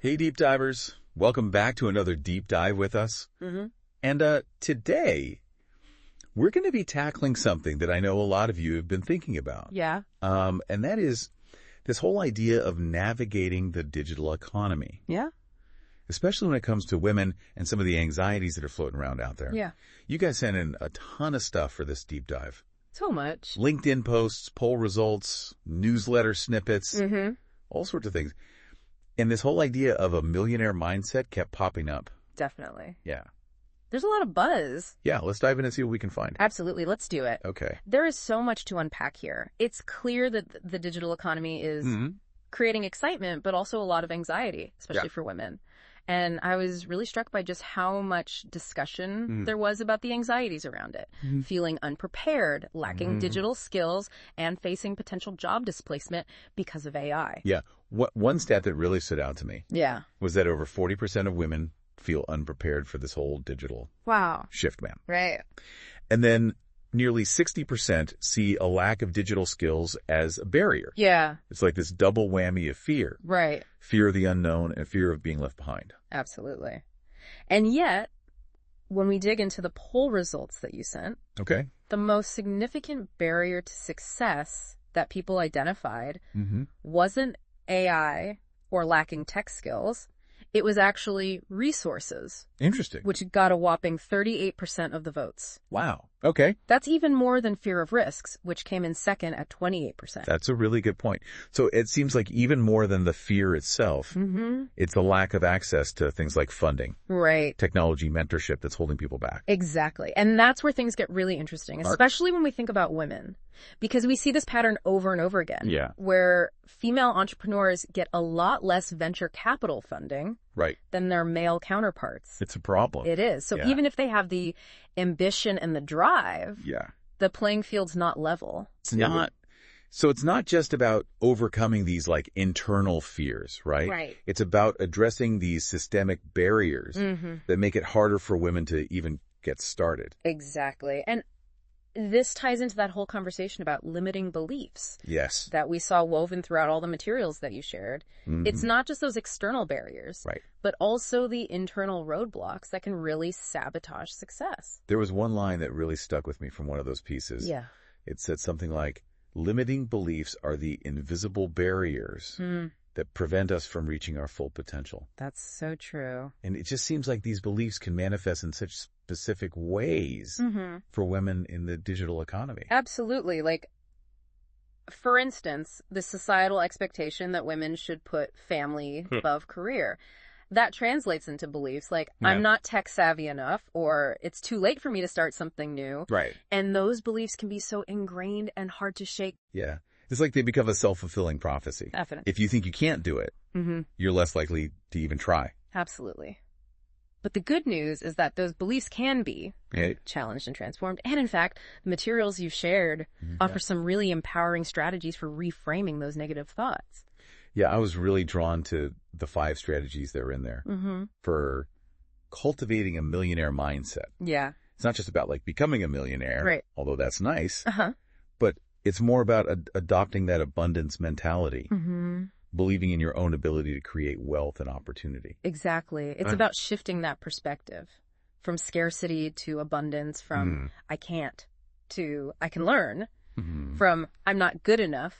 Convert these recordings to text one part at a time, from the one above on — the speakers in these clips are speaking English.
Hey, deep divers. Welcome back to another deep dive with us. And today, we're going to be tackling something that I know a lot of you have been thinking about. Yeah. And that is this whole idea of navigating the digital economy. Yeah. Especially when it comes to women and some of the anxieties that are floating around out there. Yeah. You guys sent in a ton of stuff for this deep dive. So much. LinkedIn posts, poll results, newsletter snippets, all sorts of things. And this whole idea of a millionaire mindset kept popping up. Definitely. Yeah. There's a lot of buzz. Yeah, let's dive in and see what we can find. Absolutely. Let's do it. Okay. There is so much to unpack here. It's clear that the digital economy is creating excitement, but also a lot of anxiety, especially for women. And I was really struck by just how much discussion there was about the anxieties around it. Feeling unprepared, lacking digital skills, and facing potential job displacement because of AI. Yeah. One stat that really stood out to me was that over 40% of women feel unprepared for this whole digital shift, man. Right. And then nearly 60% see a lack of digital skills as a barrier. Yeah. It's like this double whammy of fear. Right. Fear of the unknown and fear of being left behind. Absolutely. And yet, when we dig into the poll results that you sent, the most significant barrier to success that people identified wasn't AI or lacking tech skills. It was actually resources. Interesting. Which got a whopping 38% of the votes. Wow. Okay. That's even more than fear of risks, which came in second at 28%. That's a really good point. So it seems like even more than the fear itself, it's the lack of access to things like funding. Right. Technology, mentorship that's holding people back. Exactly. And that's where things get really interesting, especially when we think about women. Because we see this pattern over and over again. Yeah. Where female entrepreneurs get a lot less venture capital funding than their male counterparts. It's a problem. It is. So even if they have the ambition and the drive, the playing field's not level. It's not. So it's not just about overcoming these like internal fears, right? Right. It's about addressing these systemic barriers that make it harder for women to even get started. Exactly. And this ties into that whole conversation about limiting beliefs. Yes. That we saw woven throughout all the materials that you shared. It's not just those external barriers, but also the internal roadblocks that can really sabotage success. There was one line that really stuck with me from one of those pieces. Yeah. It said something like, limiting beliefs are the invisible barriers that prevent us from reaching our full potential. That's so true. And it just seems like these beliefs can manifest in such specific ways for women in the digital economy. Absolutely. Like, for instance, the societal expectation that women should put family above career. That translates into beliefs like, I'm not tech savvy enough, or it's too late for me to start something new. Right. And those beliefs can be so ingrained and hard to shake. Yeah. It's like they become a self-fulfilling prophecy. Definitely. If you think you can't do it, you're less likely to even try. Absolutely. But the good news is that those beliefs can be challenged and transformed. And in fact, the materials you've shared offer some really empowering strategies for reframing those negative thoughts. Yeah, I was really drawn to the 5 strategies that are in there for cultivating a millionaire mindset. Yeah. It's not just about like becoming a millionaire, although that's nice, but it's more about adopting that abundance mentality, believing in your own ability to create wealth and opportunity. Exactly. It's about shifting that perspective from scarcity to abundance, from I can't to I can learn, from I'm not good enough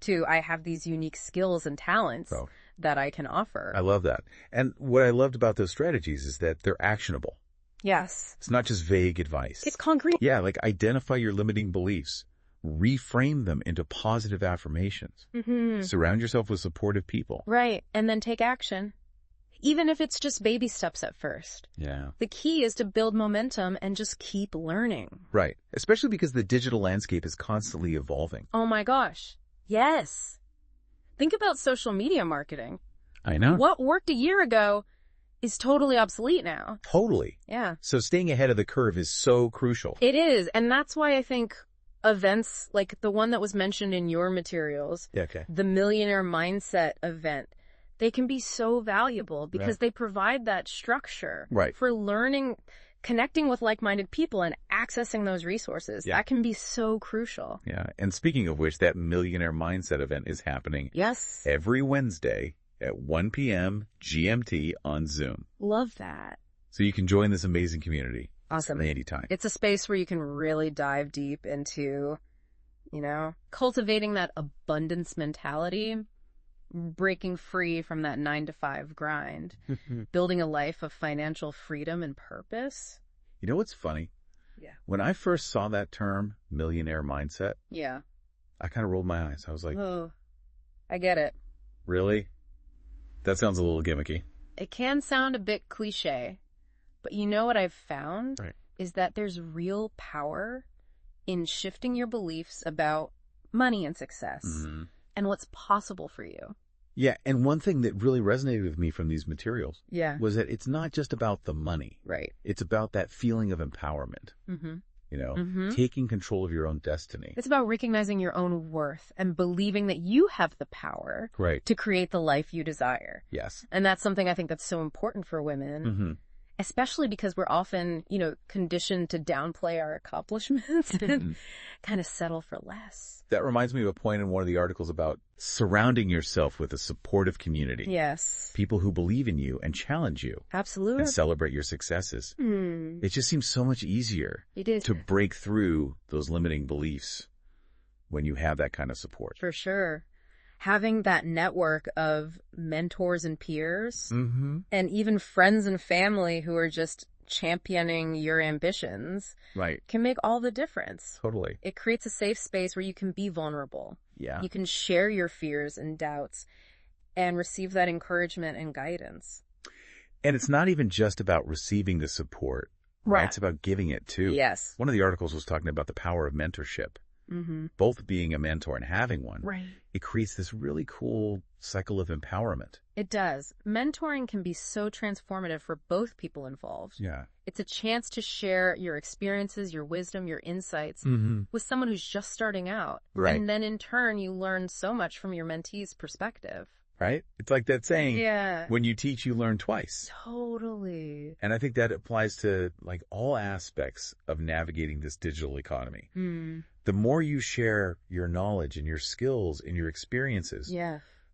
to I have these unique skills and talents that I can offer. I love that. And what I loved about those strategies is that they're actionable. Yes. It's not just vague advice. It's concrete. Yeah, like identify your limiting beliefs, reframe them into positive affirmations, surround yourself with supportive people. Right. And then take action. Even if it's just baby steps at first. Yeah. The key is to build momentum and just keep learning. Right. Especially because the digital landscape is constantly evolving. Oh my gosh. Yes. Think about social media marketing. I know. What worked a year ago is totally obsolete now. Totally. Yeah. So staying ahead of the curve is so crucial. It is. And that's why I think events like the one that was mentioned in your materials, the Millionaire Mindset event, they can be so valuable because they provide that structure for learning, connecting with like-minded people and accessing those resources. That can be so crucial. Yeah. And speaking of which, that Millionaire Mindset event is happening every Wednesday at 1 p.m. GMT on Zoom. Love that. So you can join this amazing community. Awesome. Anytime. It's a space where you can really dive deep into, cultivating that abundance mentality, breaking free from that 9-to-5 grind, building a life of financial freedom and purpose. You know what's funny? Yeah. When I first saw that term, millionaire mindset, yeah, I kind of rolled my eyes. I was like, oh, I get it. Really? That sounds a little gimmicky. It can sound a bit cliche, but you know what I've found is that there's real power in shifting your beliefs about money and success and what's possible for you. Yeah, and one thing that really resonated with me from these materials was that it's not just about the money. Right. It's about that feeling of empowerment. Taking control of your own destiny. It's about recognizing your own worth and believing that you have the power to create the life you desire. Yes. And that's something I think that's so important for women, especially because we're often, conditioned to downplay our accomplishments and kind of settle for less. That reminds me of a point in one of the articles about surrounding yourself with a supportive community. Yes. People who believe in you and challenge you. Absolutely. And celebrate your successes. It just seems so much easier to break through those limiting beliefs when you have that kind of support. For sure. Having that network of mentors and peers and even friends and family who are just championing your ambitions can make all the difference. Totally. It creates a safe space where you can be vulnerable. Yeah. You can share your fears and doubts and receive that encouragement and guidance. And it's not even just about receiving the support. Right. It's about giving it too. Yes. One of the articles was talking about the power of mentorship. Both being a mentor and having one. Right. It creates this really cool cycle of empowerment. It does. Mentoring can be so transformative for both people involved. Yeah. It's a chance to share your experiences, your wisdom, your insights with someone who's just starting out. Right. And then in turn, you learn so much from your mentee's perspective. Right? It's like that saying, yeah, when you teach, you learn twice. Totally. And I think that applies to like all aspects of navigating this digital economy. The more you share your knowledge and your skills and your experiences,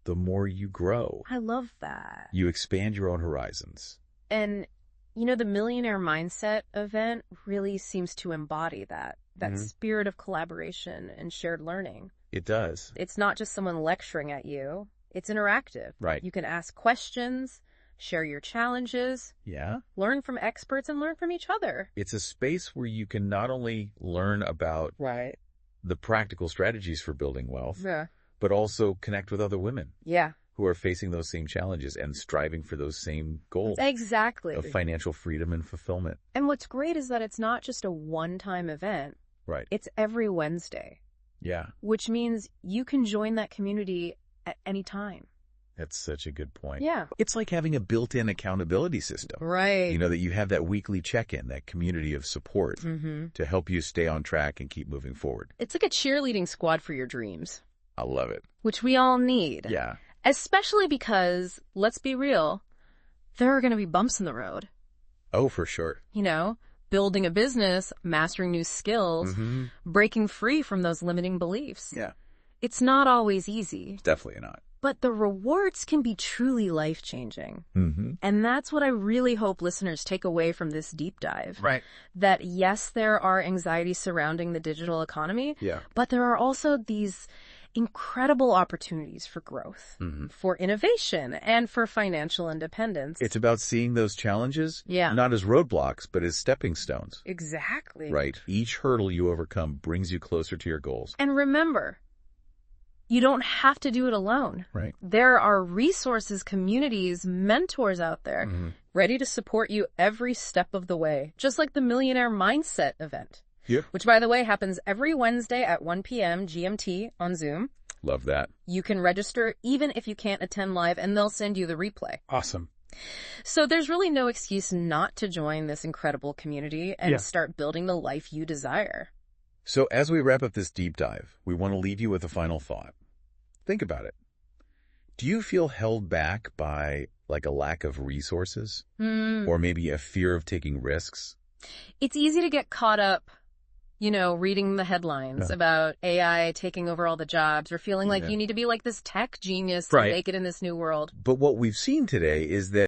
the more you grow. I love that. You expand your own horizons. And, the Millionaire Mindset event really seems to embody that spirit of collaboration and shared learning. It does. It's not just someone lecturing at you. It's interactive. Right. You can ask questions, share your challenges. Yeah. Learn from experts and learn from each other. It's a space where you can not only learn about the practical strategies for building wealth, but also connect with other women. Yeah. Who are facing those same challenges and striving for those same goals. Exactly. Of financial freedom and fulfillment. And what's great is that it's not just a one-time event. Right. It's every Wednesday. Yeah. Which means you can join that community at any time. That's such a good point. Yeah. It's like having a built-in accountability system. Right. That you have that weekly check-in, that community of support to help you stay on track and keep moving forward. It's like a cheerleading squad for your dreams. I love it. Which we all need. Yeah. Especially because, let's be real, there are going to be bumps in the road. Oh, for sure. Building a business, mastering new skills, breaking free from those limiting beliefs. Yeah. It's not always easy. It's definitely not. But the rewards can be truly life-changing. And that's what I really hope listeners take away from this deep dive. Right. That yes, there are anxieties surrounding the digital economy, but there are also these incredible opportunities for growth, for innovation, and for financial independence. It's about seeing those challenges, not as roadblocks, but as stepping stones. Exactly. Right. Each hurdle you overcome brings you closer to your goals. And remember, you don't have to do it alone. Right. There are resources, communities, mentors out there ready to support you every step of the way, just like the Millionaire Mindset event. Yeah. Which, by the way, happens every Wednesday at 1 p.m. GMT on Zoom. Love that. You can register even if you can't attend live, and they'll send you the replay. Awesome. So there's really no excuse not to join this incredible community and start building the life you desire. So as we wrap up this deep dive, we want to leave you with a final thought. Think about it. Do you feel held back by like a lack of resources or maybe a fear of taking risks? It's easy to get caught up you know, reading the headlines about AI taking over all the jobs, or feeling like you need to be like this tech genius to make it in this new world. But what we've seen today is that